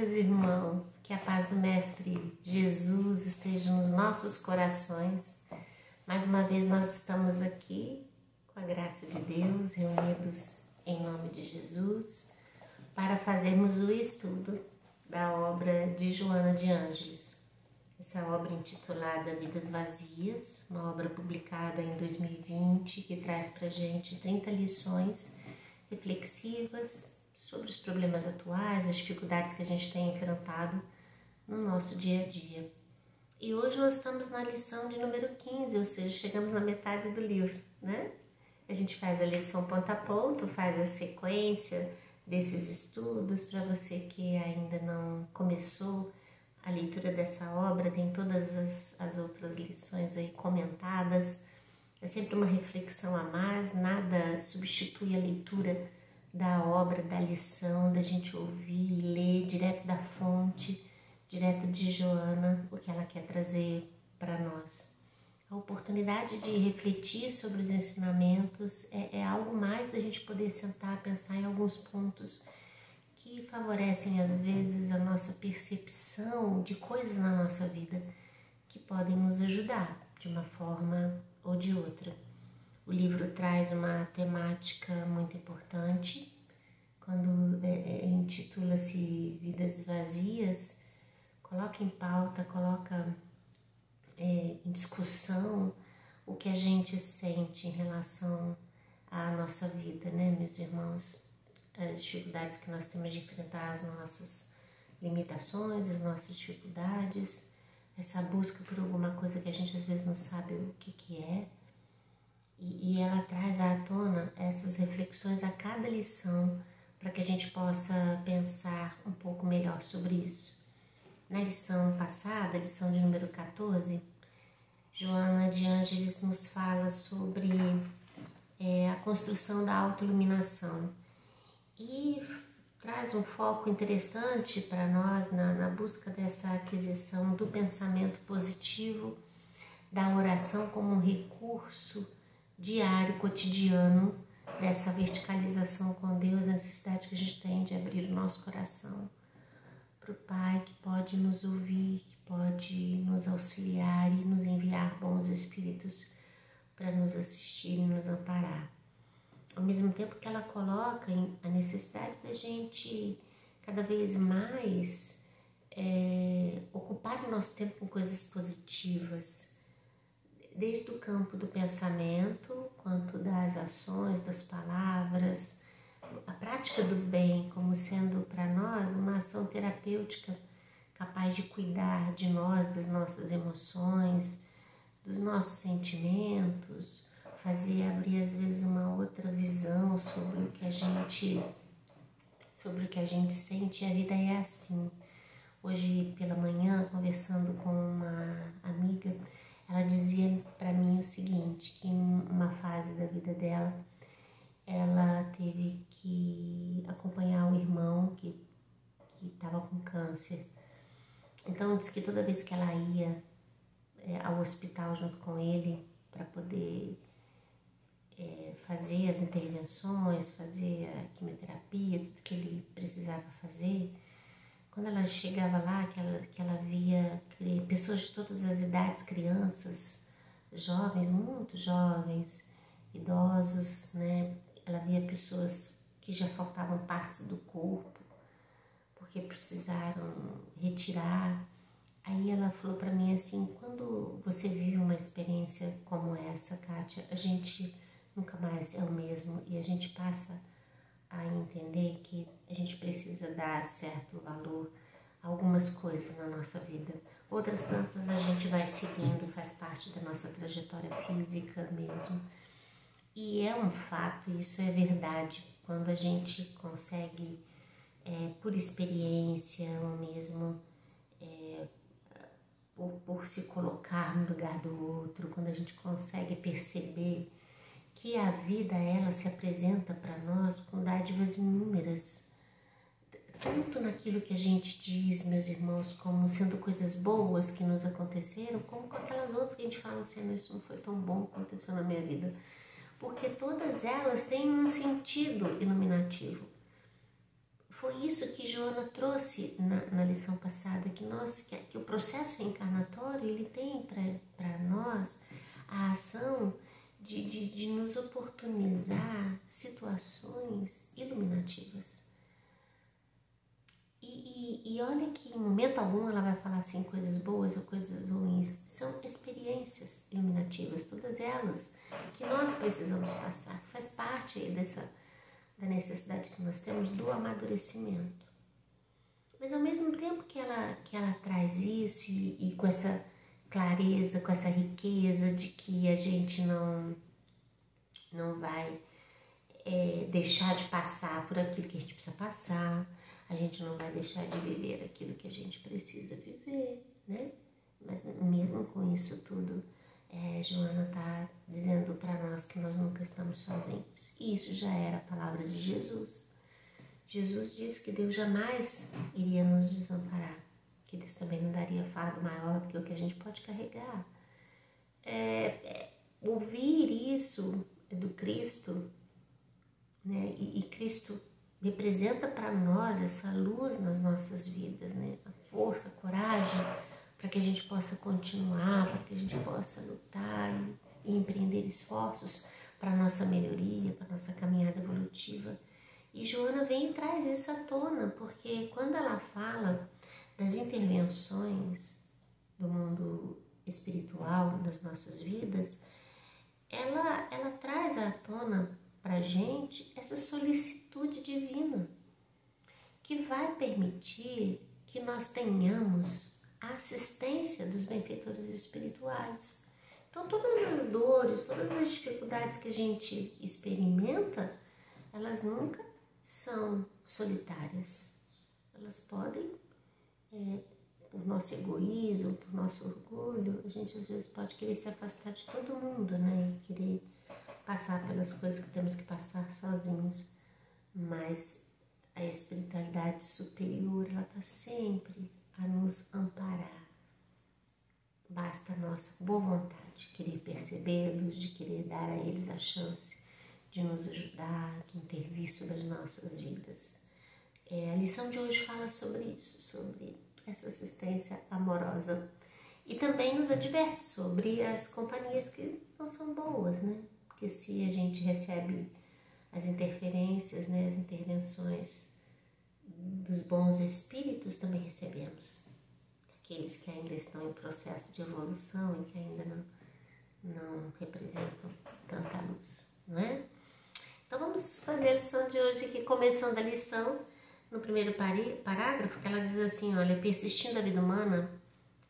meus irmãos, que a paz do Mestre Jesus esteja nos nossos corações. Mais uma vez nós estamos aqui, com a graça de Deus, reunidos em nome de Jesus, para fazermos o estudo da obra de Joana de Ângeles. Essa obra intitulada Vidas Vazias, uma obra publicada em 2020, que traz para a gente 30 lições reflexivas sobre os problemas atuais, as dificuldades que a gente tem enfrentado no nosso dia a dia. E hoje nós estamos na lição de número 15, ou seja, chegamos na metade do livro, né? A gente faz a lição ponto a ponto, faz a sequência desses estudos. Para você que ainda não começou a leitura dessa obra, tem todas as outras lições aí comentadas. É sempre uma reflexão a mais, nada substitui a leitura da obra, da lição, da gente ouvir e ler direto da fonte, direto de Joana, o que ela quer trazer para nós. A oportunidade de refletir sobre os ensinamentos é algo mais da gente poder sentar, pensar em alguns pontos que favorecem às vezes a nossa percepção de coisas na nossa vida que podem nos ajudar de uma forma ou de outra. O livro traz uma temática muito importante. Quando intitula-se Vidas Vazias, coloca em pauta, coloca em discussão o que a gente sente em relação à nossa vida, né, meus irmãos? As dificuldades que nós temos de enfrentar, as nossas limitações, as nossas dificuldades, essa busca por alguma coisa que a gente às vezes não sabe o que é. E ela traz à tona essas reflexões a cada lição para que a gente possa pensar um pouco melhor sobre isso. Na lição passada, lição de número 14, Joana de Ângeles nos fala sobre a construção da autoiluminação e traz um foco interessante para nós na busca dessa aquisição do pensamento positivo, da oração como um recurso diário, cotidiano, dessa verticalização com Deus, a necessidade que a gente tem de abrir o nosso coração para o Pai, que pode nos ouvir, que pode nos auxiliar e nos enviar bons espíritos para nos assistir e nos amparar. Ao mesmo tempo que ela coloca a necessidade da gente cada vez mais ocupar o nosso tempo com coisas positivas, desde o campo do pensamento, quanto das ações, das palavras, a prática do bem como sendo para nós uma ação terapêutica capaz de cuidar de nós, das nossas emoções, dos nossos sentimentos, fazer abrir às vezes uma outra visão sobre o que a gente sente. E a vida é assim. Hoje pela manhã, conversando com uma amiga, ela dizia para mim o seguinte, que em uma fase da vida dela, ela teve que acompanhar o irmão que estava com câncer. Então, disse que toda vez que ela ia ao hospital junto com ele para poder fazer as intervenções, fazer a quimioterapia, tudo que ele precisava fazer, quando ela chegava lá, que ela via pessoas de todas as idades, crianças, jovens, muito jovens, idosos, né? Ela via pessoas que já faltavam partes do corpo, porque precisaram retirar. Aí ela falou para mim assim, quando você vive uma experiência como essa, Kátia, a gente nunca mais é o mesmo e a gente passa a entender que a gente precisa dar certo valor a algumas coisas na nossa vida. Outras tantas a gente vai seguindo, faz parte da nossa trajetória física mesmo. E é um fato, isso é verdade, quando a gente consegue, por experiência ou mesmo por se colocar no lugar do outro, quando a gente consegue perceber que a vida, ela se apresenta para nós com dádivas inúmeras, tanto naquilo que a gente diz, meus irmãos, como sendo coisas boas que nos aconteceram, como com aquelas outras que a gente fala assim, isso não foi tão bom que aconteceu na minha vida, porque todas elas têm um sentido iluminativo. foi isso que Joana trouxe na lição passada, que o processo reencarnatório ele tem para nós a ação de nos oportunizar situações iluminativas. E olha que em momento algum ela vai falar assim coisas boas ou coisas ruins. São experiências iluminativas, todas elas que nós precisamos passar. Faz parte aí da necessidade que nós temos do amadurecimento. Mas ao mesmo tempo que ela traz isso e com essa clareza, com essa riqueza de que a gente não vai deixar de passar por aquilo que a gente precisa passar, a gente não vai deixar de viver aquilo que a gente precisa viver, né? Mas mesmo com isso tudo, Joana está dizendo para nós que nós nunca estamos sozinhos. E isso já era a palavra de Jesus. Jesus disse que Deus jamais iria nos desamparar, que Deus também não daria fardo maior do que o que a gente pode carregar. Ouvir isso do Cristo, né? E Cristo representa para nós essa luz nas nossas vidas, né? A força, a coragem para que a gente possa continuar, para que a gente possa lutar e empreender esforços para a nossa melhoria, para a nossa caminhada evolutiva. E Joana vem e traz isso à tona, porque quando ela fala das intervenções do mundo espiritual nas nossas vidas, ela traz à tona para a gente essa solicitude divina que vai permitir que nós tenhamos a assistência dos benfeitores espirituais. Então todas as dores, todas as dificuldades que a gente experimenta, elas nunca são solitárias. Elas podem, por nosso egoísmo, por nosso orgulho, a gente às vezes pode querer se afastar de todo mundo, né? E querer passar pelas coisas que temos que passar sozinhos, mas a espiritualidade superior, ela está sempre a nos amparar. Basta a nossa boa vontade de querer percebê-los, de querer dar a eles a chance de nos ajudar, de intervir sobre as nossas vidas. A lição de hoje fala sobre isso, sobre essa assistência amorosa e também nos adverte sobre as companhias que não são boas, né? Porque se a gente recebe as interferências, né, as intervenções dos bons espíritos, também recebemos aqueles que ainda estão em processo de evolução e que ainda não representam tanta luz, não é? Então vamos fazer a lição de hoje aqui, começando a lição no primeiro parágrafo, que ela diz assim, olha, persistindo a vida humana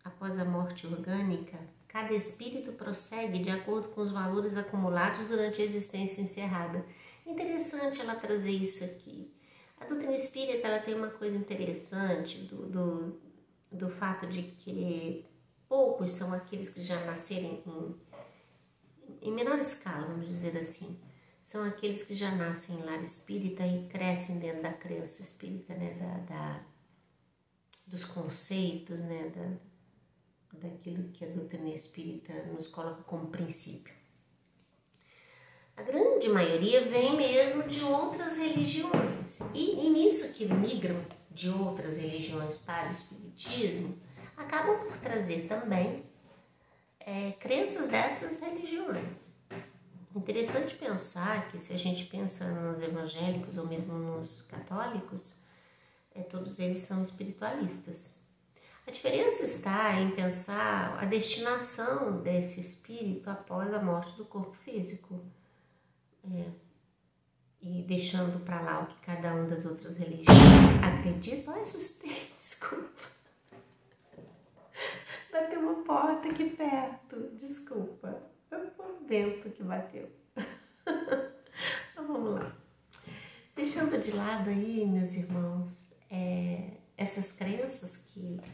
após a morte orgânica, cada espírito prossegue de acordo com os valores acumulados durante a existência encerrada. Interessante ela trazer isso aqui. A doutrina espírita ela tem uma coisa interessante do fato de que poucos são aqueles que já nascerem em menor escala, vamos dizer assim. São aqueles que já nascem em lar espírita e crescem dentro da crença espírita, né? Dos conceitos, né? Daquilo que a doutrina espírita nos coloca como princípio. A grande maioria vem mesmo de outras religiões. E nisso que migram de outras religiões para o espiritismo, acabam por trazer também crenças dessas religiões. Interessante pensar que se a gente pensa nos evangélicos ou mesmo nos católicos, todos eles são espiritualistas. A diferença está em pensar a destinação desse espírito após a morte do corpo físico. E deixando para lá o que cada uma das outras religiões acredita. Ai, assustei, desculpa. Bateu uma porta aqui perto, desculpa. Foi o vento que bateu. Então vamos lá. Deixando de lado aí, meus irmãos, essas crenças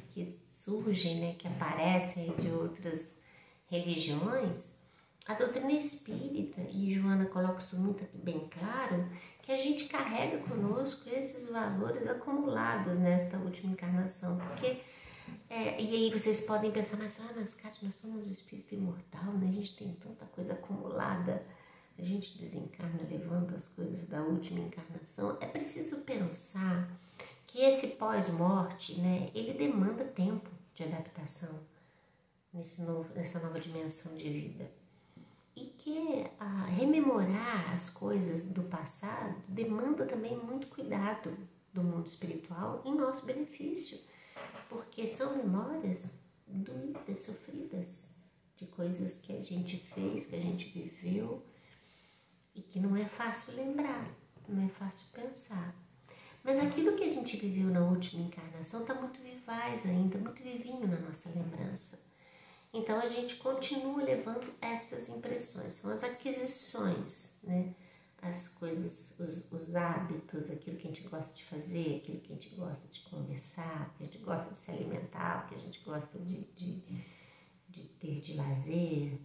que surgem, né, que aparecem de outras religiões, a doutrina espírita, e Joana coloca isso muito bem claro, que a gente carrega conosco esses valores acumulados nesta última encarnação, porque e aí vocês podem pensar, mas Kátia, nós somos o espírito imortal, né? A gente tem tanta coisa acumulada, a gente desencarna levando as coisas da última encarnação. É preciso pensar que esse pós-morte, né, ele demanda tempo de adaptação nessa nova dimensão de vida. E que rememorar as coisas do passado demanda também muito cuidado do mundo espiritual em nosso benefício, porque são memórias doídas, sofridas, de coisas que a gente fez, que a gente viveu e que não é fácil lembrar, não é fácil pensar. Mas aquilo que a gente viveu na última encarnação está muito vivaz ainda, muito vivinho na nossa lembrança. Então a gente continua levando estas impressões, são as aquisições, né? As coisas, os hábitos, aquilo que a gente gosta de fazer, aquilo que a gente gosta de conversar, que a gente gosta de se alimentar, que a gente gosta de ter de lazer,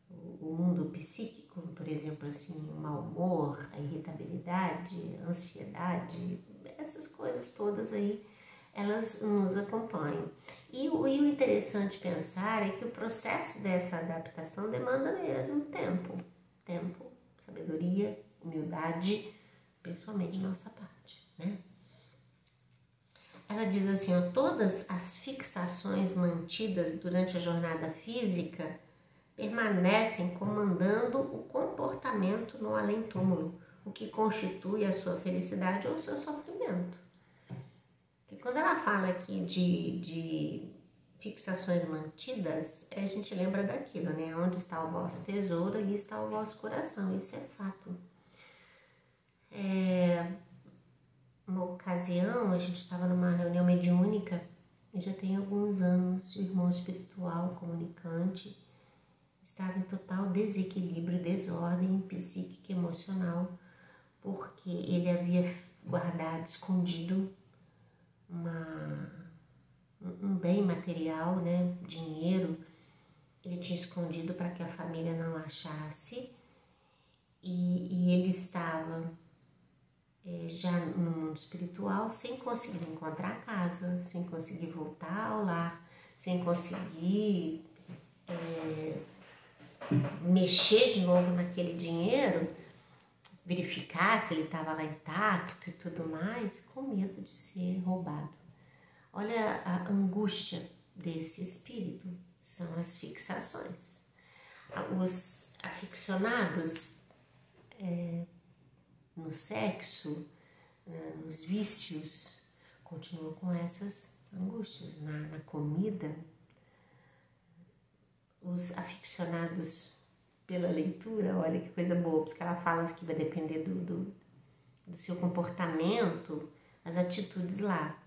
o mundo psíquico, por exemplo, assim, o mau humor, a irritabilidade, a ansiedade, essas coisas todas aí, elas nos acompanham. E o interessante pensar é que o processo dessa adaptação demanda mesmo tempo, sabedoria, humildade, principalmente de nossa parte, né? Ela diz assim, ó, todas as fixações mantidas durante a jornada física permanecem comandando o comportamento no além-túmulo, o que constitui a sua felicidade ou o seu sofrimento. E quando ela fala aqui de fixações mantidas, a gente lembra daquilo, né? Onde está o vosso tesouro, ali está o vosso coração. Isso é fato. Uma ocasião, a gente estava numa reunião mediúnica, e já tem alguns anos, o irmão espiritual, comunicante, estava em total desequilíbrio, desordem psíquica e emocional, porque ele havia guardado, escondido um bem material, né, dinheiro, ele tinha escondido para que a família não achasse, e ele estava já no mundo espiritual, sem conseguir encontrar a casa, sem conseguir voltar ao lar, sem conseguir mexer de novo naquele dinheiro, verificar se ele estava lá intacto e tudo mais, com medo de ser roubado. Olha a angústia desse espírito, são as fixações. Os aficionados no sexo, nos vícios, continuam com essas angústias. Na comida, os aficionados pela leitura, olha que coisa boa, porque ela fala que vai depender do seu comportamento, as atitudes lá.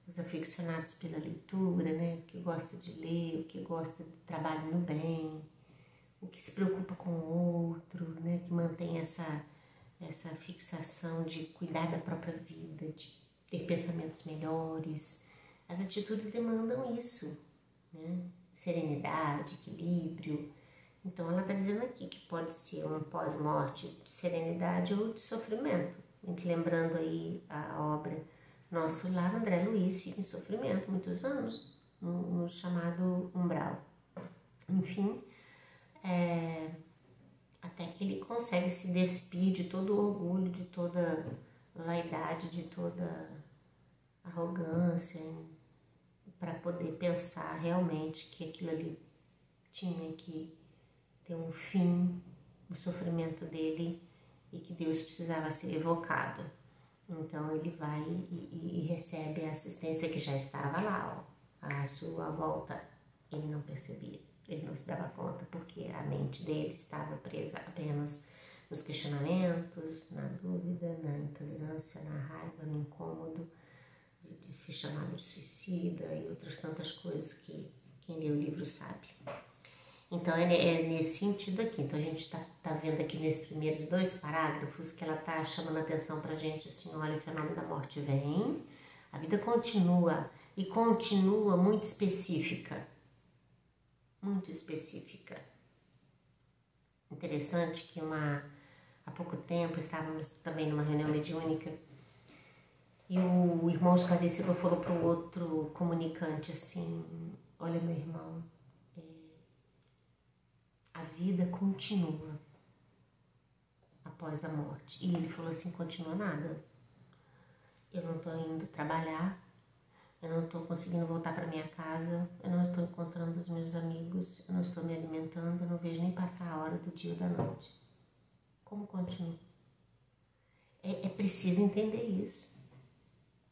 Os aficionados pela leitura, né, o que gosta de ler, o que gosta de trabalho no bem, o que se preocupa com o outro, né, que mantém essa fixação de cuidar da própria vida, de ter pensamentos melhores. As atitudes demandam isso, né? Serenidade, equilíbrio. Então ela está dizendo aqui que pode ser um pós-morte de serenidade ou de sofrimento. A gente lembrando aí a obra Nosso Lar, André Luiz fica em sofrimento muitos anos, no chamado umbral. Enfim, até que ele consegue se despir de todo o orgulho, de toda vaidade, de toda arrogância, para poder pensar realmente que aquilo ali tinha que ter um fim, o sofrimento dele, e que Deus precisava ser evocado. Então ele vai e recebe a assistência que já estava lá, ó, à sua volta. Ele não percebia, ele não se dava conta, porque a mente dele estava presa apenas nos questionamentos, na dúvida, na intolerância, na raiva, no incômodo de ser chamado de suicida e outras tantas coisas que quem lê o livro sabe. Então é nesse sentido aqui. Então a gente tá vendo aqui nesses primeiros 2 parágrafos que ela tá chamando a atenção pra gente assim, olha, o fenômeno da morte vem, a vida continua e continua muito específica. Muito específica. Interessante que há pouco tempo estávamos também numa reunião mediúnica e o irmão esclarecido falou para o outro comunicante assim, olha meu irmão, a vida continua após a morte. E ele falou assim, continua nada. eu não estou indo trabalhar, eu não estou conseguindo voltar para minha casa, eu não estou encontrando os meus amigos, eu não estou me alimentando, eu não vejo nem passar a hora do dia ou da noite. Como continuo? É preciso entender isso.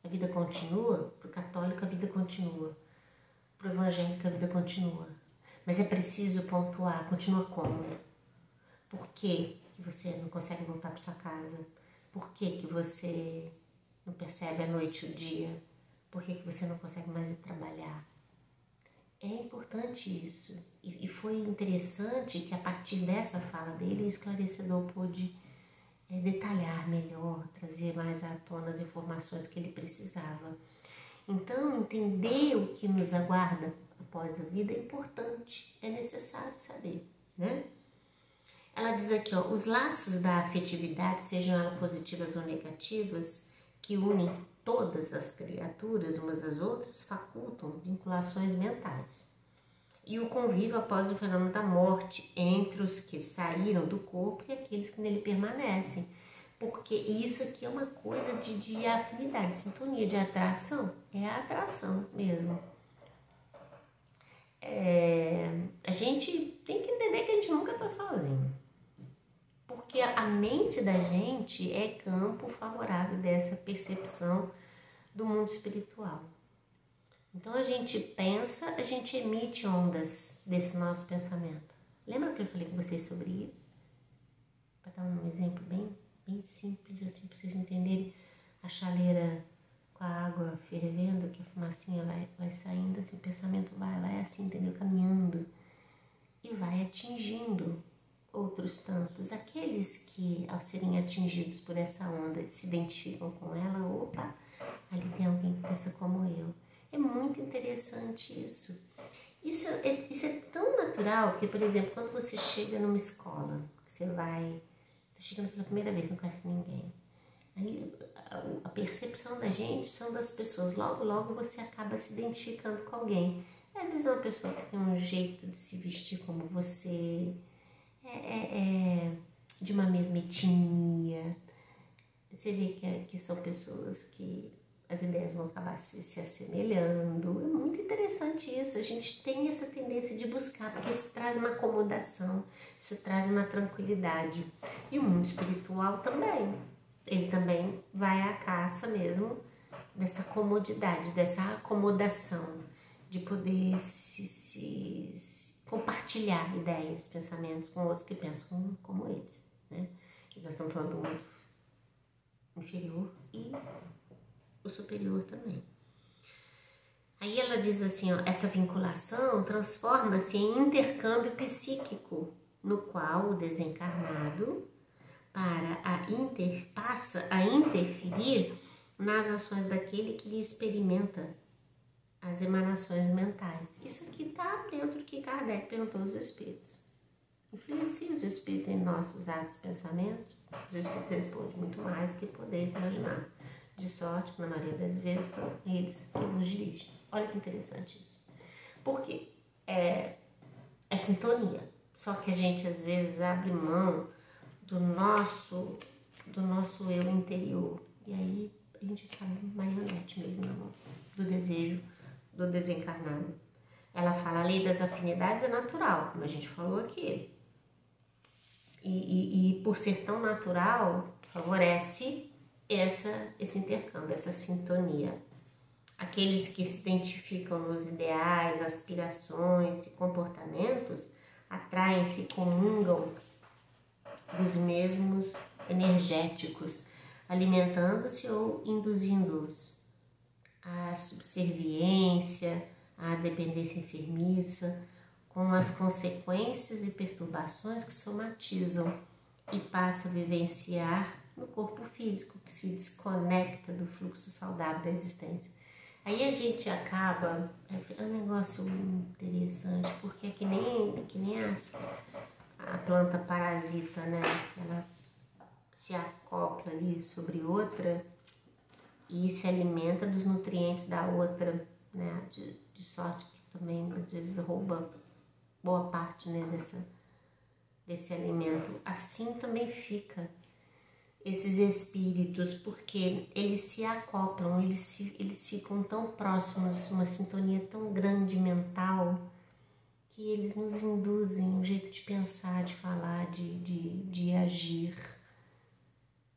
A vida continua, para o católico a vida continua, para o evangélico a vida continua. Mas é preciso pontuar, continua como? Por que você não consegue voltar para sua casa? Por que você não percebe a noite e o dia? Por que você não consegue mais ir trabalhar? É importante isso. E foi interessante que a partir dessa fala dele, o esclarecedor pôde detalhar melhor, trazer mais à tona as informações que ele precisava. Então, entender o que nos aguarda após a vida é importante, é necessário saber, né? Ela diz aqui, ó, os laços da afetividade, sejam elas positivas ou negativas, que unem todas as criaturas umas às outras, facultam vinculações mentais. E o convívio após o fenômeno da morte entre os que saíram do corpo e aqueles que nele permanecem. Porque isso aqui é uma coisa de afinidade, de sintonia, de atração. É a atração mesmo. A gente tem que entender que a gente nunca está sozinho. Porque a mente da gente é campo favorável dessa percepção do mundo espiritual. Então a gente pensa, a gente emite ondas desse nosso pensamento. Lembra que eu falei com vocês sobre isso? Para dar um exemplo bem simples, assim, para vocês entenderem. A chaleira com a água fervendo, que a fumacinha vai saindo, assim, o pensamento vai assim, entendeu? Caminhando e vai atingindo outros tantos. Aqueles que, ao serem atingidos por essa onda, se identificam com ela, opa, ali tem alguém que pensa como eu. É muito interessante isso. Isso é tão natural que, por exemplo, quando você chega numa escola, você chegando pela primeira vez, não conhece ninguém. Aí a percepção da gente são das pessoas. Logo você acaba se identificando com alguém. Às vezes é uma pessoa que tem um jeito de se vestir como você, de uma mesma etnia. Você vê que são pessoas que as ideias vão acabar se assemelhando. É muito interessante isso. A gente tem essa tendência de buscar, porque isso traz uma acomodação, isso traz uma tranquilidade. E o mundo espiritual também. Ele também vai à caça mesmo dessa comodidade, dessa acomodação, de poder se compartilhar ideias, pensamentos com outros que pensam como eles, né? E nós estamos falando do mundo inferior e o superior também. Aí ela diz assim, ó, essa vinculação transforma-se em intercâmbio psíquico, no qual o desencarnado passa a interferir nas ações daquele que lhe experimenta as emanações mentais. Isso aqui está dentro do que Kardec perguntou aos espíritos. Influencia os espíritos em nossos atos e pensamentos? Os espíritos respondem muito mais do que podeis imaginar. De sorte que, na maioria das vezes, são eles que vos dirigem. Olha que interessante isso. Porque é sintonia. Só que a gente, às vezes, abre mão do nosso eu interior. E aí, a gente acaba marionete mesmo na mão do desejo do desencarnado. Ela fala, a lei das afinidades é natural, como a gente falou aqui. E por ser tão natural, favorece esse intercâmbio, essa sintonia. Aqueles que se identificam nos ideais, aspirações e comportamentos atraem-se e comungam dos mesmos energéticos, alimentando-se ou induzindo-os à subserviência, à dependência enfermiça, com as consequências e perturbações que somatizam e passa a vivenciar no corpo físico, que se desconecta do fluxo saudável da existência. Aí a gente acaba, é um negócio interessante, porque é que nem a planta parasita, né? Ela se acopla ali sobre outra e se alimenta dos nutrientes da outra, né? De sorte que também às vezes rouba boa parte, né, desse alimento. Assim também fica esses espíritos, porque eles se acoplam, eles ficam tão próximos, uma sintonia tão grande mental, que eles nos induzem o jeito de pensar, de falar, de agir.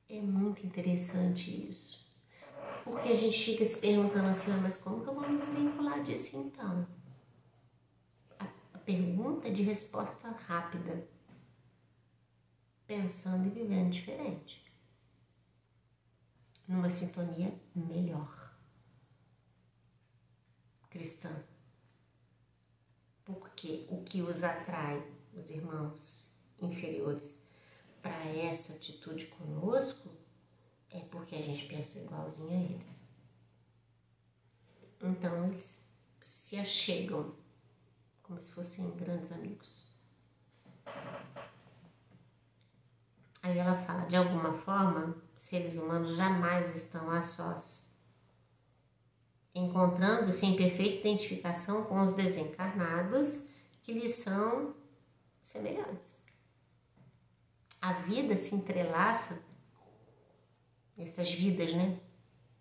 É muito interessante isso. Porque a gente fica se perguntando assim, mas como que eu vou me desvincular disso então? A pergunta é de resposta rápida. Pensando e vivendo diferente. Numa sintonia melhor. Cristã. Porque o que os atrai, os irmãos inferiores, para essa atitude conosco, é porque a gente pensa igualzinho a eles. Então eles se achegam como se fossem grandes amigos. Aí ela fala, de alguma forma, seres humanos jamais estão a sós, encontrando-se em perfeita identificação com os desencarnados que lhes são semelhantes. A vida se entrelaça, essas vidas, né?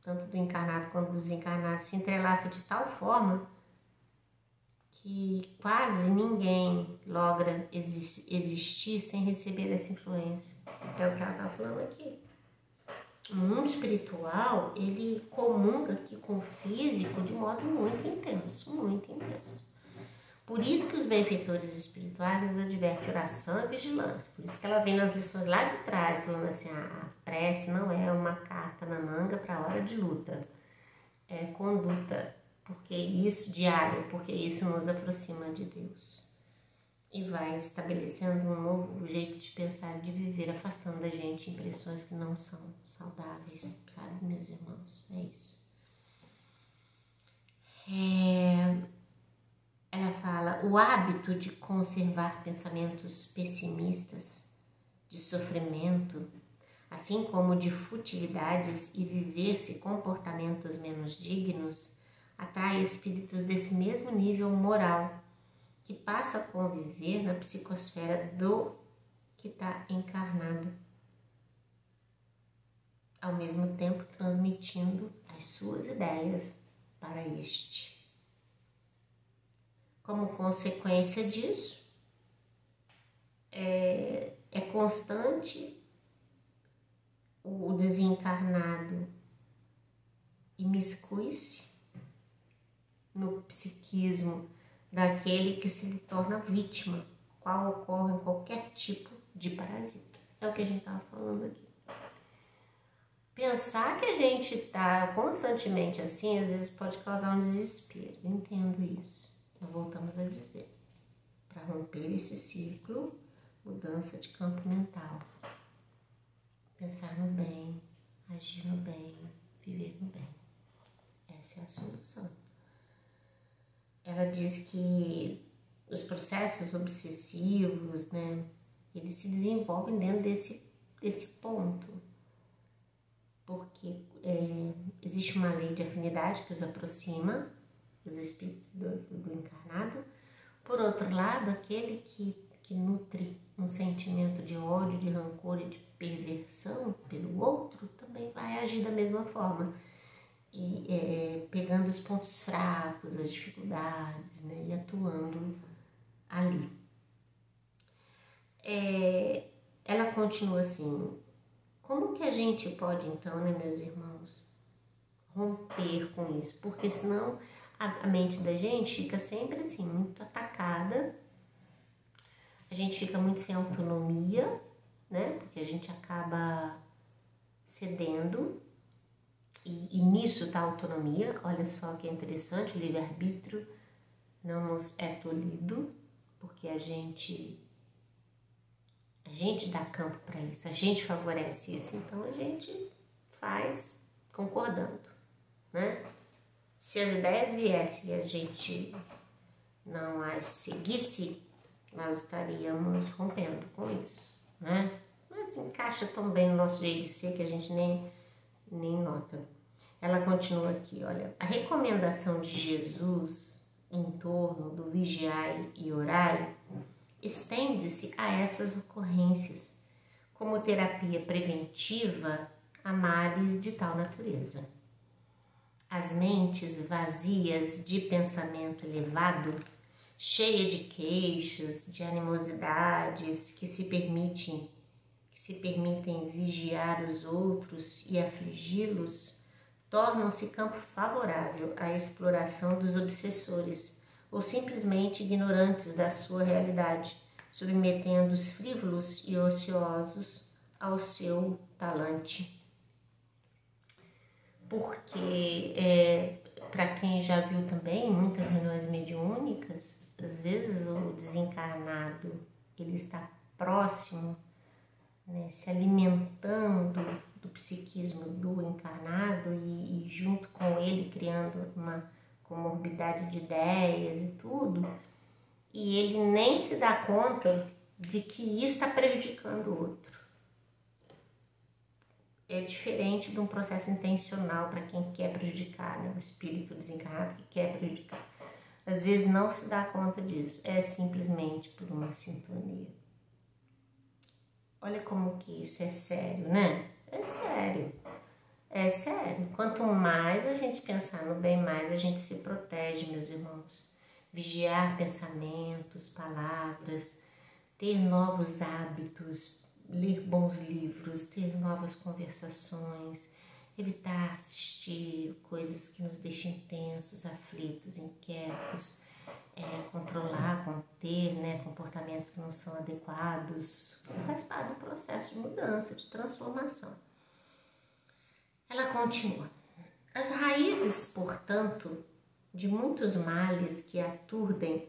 Tanto do encarnado quanto do desencarnado, se entrelaça de tal forma que quase ninguém logra existir sem receber essa influência. É o que ela está falando aqui. O mundo espiritual, ele comunga aqui com o físico de modo muito intenso, muito intenso. Por isso que os benfeitores espirituais nos advertem oração e vigilância. Por isso que ela vem nas lições lá de trás, falando assim, a prece não é uma carta na manga para a hora de luta. É conduta, porque isso, diário, porque isso nos aproxima de Deus. E vai estabelecendo um novo jeito de pensar e de viver, afastando da gente impressões que não são saudáveis, sabe, meus irmãos? É isso. Ela fala, o hábito de conservar pensamentos pessimistas, de sofrimento, assim como de futilidades e viver-se comportamentos menos dignos, atrai espíritos desse mesmo nível moral, que passa a conviver na psicosfera do que está encarnado, ao mesmo tempo transmitindo as suas ideias para este. Como consequência disso, é constante o desencarnado imiscui-se no psiquismo daquele que se torna vítima, qual ocorre em qualquer tipo de parasita. É o que a gente estava falando aqui. Pensar que a gente está constantemente assim, às vezes pode causar um desespero. Eu entendo isso. Então, voltamos a dizer, para romper esse ciclo, mudança de campo mental. Pensar no bem, agir no bem, viver no bem. Essa é a solução. Ela diz que os processos obsessivos, né, eles se desenvolvem dentro desse ponto. Porque existe uma lei de afinidade que os aproxima, os espíritos do encarnado. Por outro lado, aquele que nutre um sentimento de ódio, de rancor e de perversão pelo outro, também vai agir da mesma forma. E pegando os pontos fracos, as dificuldades, né, e atuando ali. Ela continua assim, como que a gente pode então, né, meus irmãos, romper com isso? Porque senão a mente da gente fica sempre assim, muito atacada, a gente fica muito sem autonomia, né, porque a gente acaba cedendo. E nisso está a autonomia, olha só que interessante, o livre-arbítrio não nos é tolhido, porque a gente dá campo para isso, a gente favorece isso, então a gente faz concordando, né? Se as ideias viessem e a gente não as seguisse, nós estaríamos rompendo com isso, né? Mas encaixa tão bem no nosso jeito de ser que a gente nem nota. Ela continua aqui, olha, a recomendação de Jesus em torno do vigiai e orai estende-se a essas ocorrências, como terapia preventiva a males de tal natureza. As mentes vazias de pensamento elevado, cheia de queixas, de animosidades, que se permitem vigiar os outros e afligi-los, tornam-se campo favorável à exploração dos obsessores ou simplesmente ignorantes da sua realidade, submetendo os frívolos e ociosos ao seu talante. Porque, para quem já viu também muitas reuniões mediúnicas, às vezes o desencarnado ele está próximo, né, se alimentando do psiquismo do encarnado e junto com ele criando uma comorbidade de ideias e tudo, e ele nem se dá conta de que isso está prejudicando o outro. É diferente de um processo intencional para quem quer prejudicar, né? O espírito desencarnado que quer prejudicar. Às vezes não se dá conta disso, é simplesmente por uma sintonia. Olha como que isso é sério, né? É sério. É sério. Quanto mais a gente pensar no bem, mais a gente se protege, meus irmãos. Vigiar pensamentos, palavras, ter novos hábitos, ler bons livros, ter novas conversações, evitar assistir coisas que nos deixem tensos, aflitos, inquietos, controlar, conter, né, comportamentos que não são adequados, faz parte do processo de mudança, de transformação. Ela continua. As raízes, portanto, de muitos males que aturdem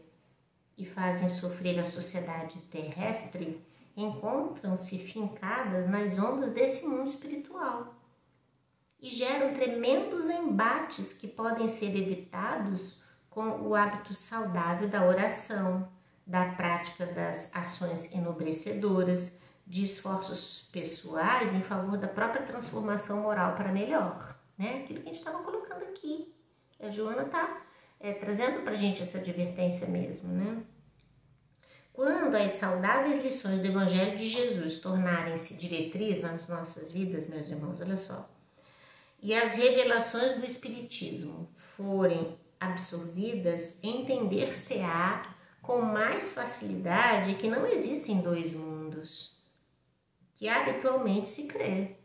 e fazem sofrer a sociedade terrestre encontram-se fincadas nas ondas desse mundo espiritual e geram tremendos embates que podem ser evitados com o hábito saudável da oração, da prática das ações enobrecedoras, de esforços pessoais em favor da própria transformação moral para melhor, né? Aquilo que a gente estava colocando aqui. A Joana está trazendo para a gente essa advertência mesmo, né? Quando as saudáveis lições do Evangelho de Jesus tornarem-se diretriz nas nossas vidas, meus irmãos, olha só, e as revelações do Espiritismo forem absorvidas, entender-se-á com mais facilidade que não existem dois mundos, que habitualmente se crê,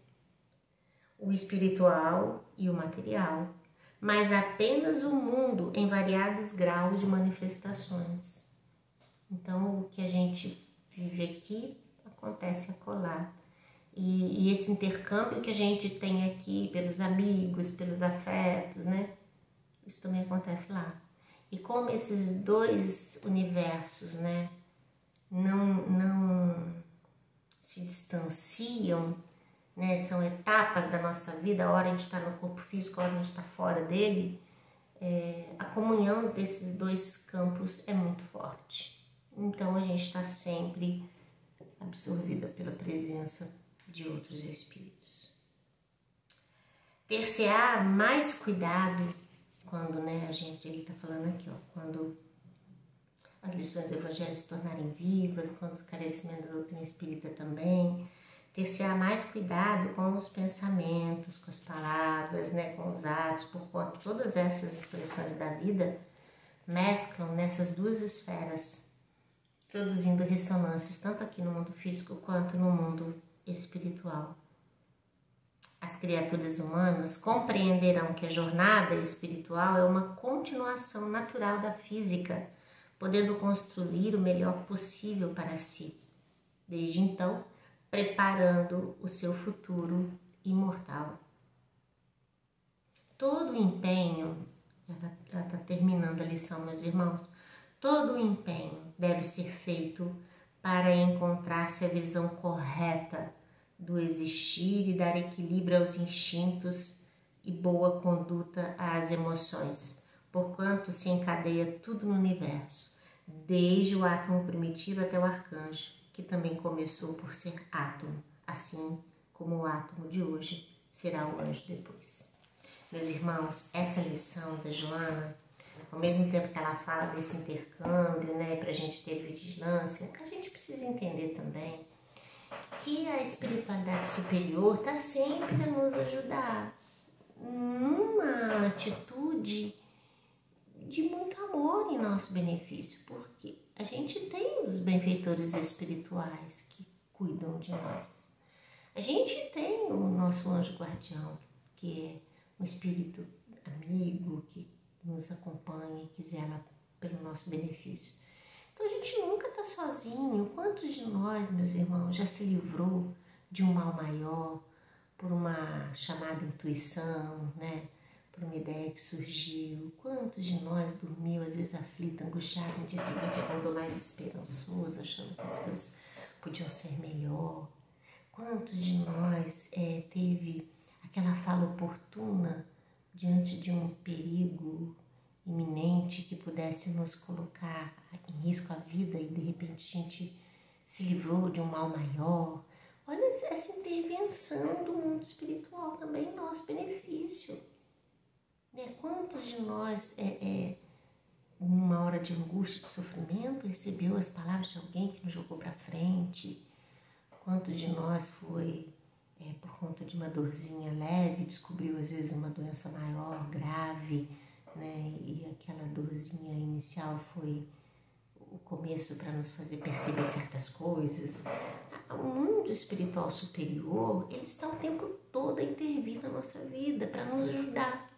o espiritual e o material, mas apenas o mundo em variados graus de manifestações. Então, o que a gente vive aqui acontece acolá. E esse intercâmbio que a gente tem aqui pelos amigos, pelos afetos, né? Isso também acontece lá. E como esses dois universos, né, não se distanciam, né, são etapas da nossa vida, a hora a gente está no corpo físico, a hora a gente está fora dele, a comunhão desses dois campos é muito forte. Então a gente está sempre absorvida pela presença de outros espíritos. Ter-se-á mais cuidado quando, né, ele está falando aqui, ó, quando as lições do Evangelho se tornarem vivas, quando o esclarecimento da doutrina espírita também, ter-se-á mais cuidado com os pensamentos, com as palavras, né, com os atos, porquanto todas essas expressões da vida mesclam nessas duas esferas, produzindo ressonâncias tanto aqui no mundo físico quanto no mundo espiritual. As criaturas humanas compreenderão que a jornada espiritual é uma continuação natural da física, podendo construir o melhor possível para si, desde então preparando o seu futuro imortal. Todo o empenho, ela está terminando a lição, meus irmãos, todo o empenho deve ser feito para encontrar-se a visão correta do existir e dar equilíbrio aos instintos e boa conduta às emoções, porquanto se encadeia tudo no universo, desde o átomo primitivo até o arcanjo, que também começou por ser átomo, assim como o átomo de hoje será o anjo depois. Meus irmãos, essa lição da Joana, ao mesmo tempo que ela fala desse intercâmbio, né, para a gente ter vigilância, a gente precisa entender também que a espiritualidade superior está sempre a nos ajudar numa atitude de muito amor em nosso benefício, porque a gente tem os benfeitores espirituais que cuidam de nós. A gente tem o nosso anjo guardião, que é um espírito amigo, que nos acompanha e que zela pelo nosso benefício. Então a gente nunca está sozinho. Quantos de nós, meus irmãos, já se livrou de um mal maior por uma chamada intuição, né? Por uma ideia que surgiu? Quantos de nós dormiu, às vezes aflito, angustiado, no dia seguinte acordou mais esperançoso, achando que as coisas podiam ser melhor? Quantos de nós teve aquela fala oportuna diante de um perigo iminente que pudesse nos colocar em risco a vida e de repente a gente se livrou de um mal maior? Olha essa intervenção do mundo espiritual também em nosso benefício. Né? Quantos de nós, numa hora de angústia, de sofrimento, recebeu as palavras de alguém que nos jogou para frente? Quantos de nós foi por conta de uma dorzinha leve, descobriu às vezes uma doença maior, grave, né? E aquela dorzinha inicial foi o começo para nos fazer perceber certas coisas? O mundo espiritual superior, ele está o tempo todo a intervir na nossa vida para nos ajudar.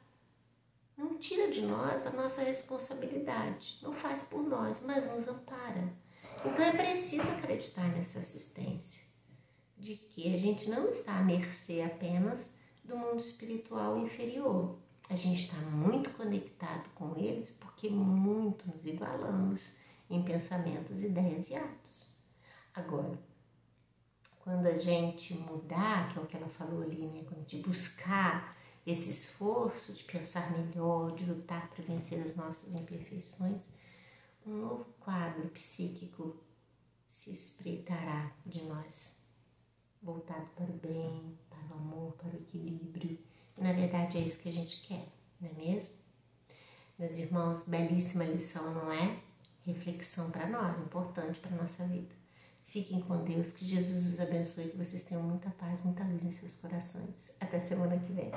Não tira de nós a nossa responsabilidade, não faz por nós, mas nos ampara. Então é preciso acreditar nessa assistência, de que a gente não está à mercê apenas do mundo espiritual inferior. A gente está muito conectado com eles porque muito nos igualamos em pensamentos, ideias e atos. Agora, quando a gente mudar, que é o que ela falou ali, né? Quando a gente buscar esse esforço de pensar melhor, de lutar para vencer as nossas imperfeições, um novo quadro psíquico se espreitará de nós, voltado para o bem, para o amor, para o equilíbrio. E na verdade é isso que a gente quer, não é mesmo? Meus irmãos, belíssima lição, não é? Reflexão para nós, importante para a nossa vida. Fiquem com Deus, que Jesus os abençoe, que vocês tenham muita paz, muita luz em seus corações. Até semana que vem.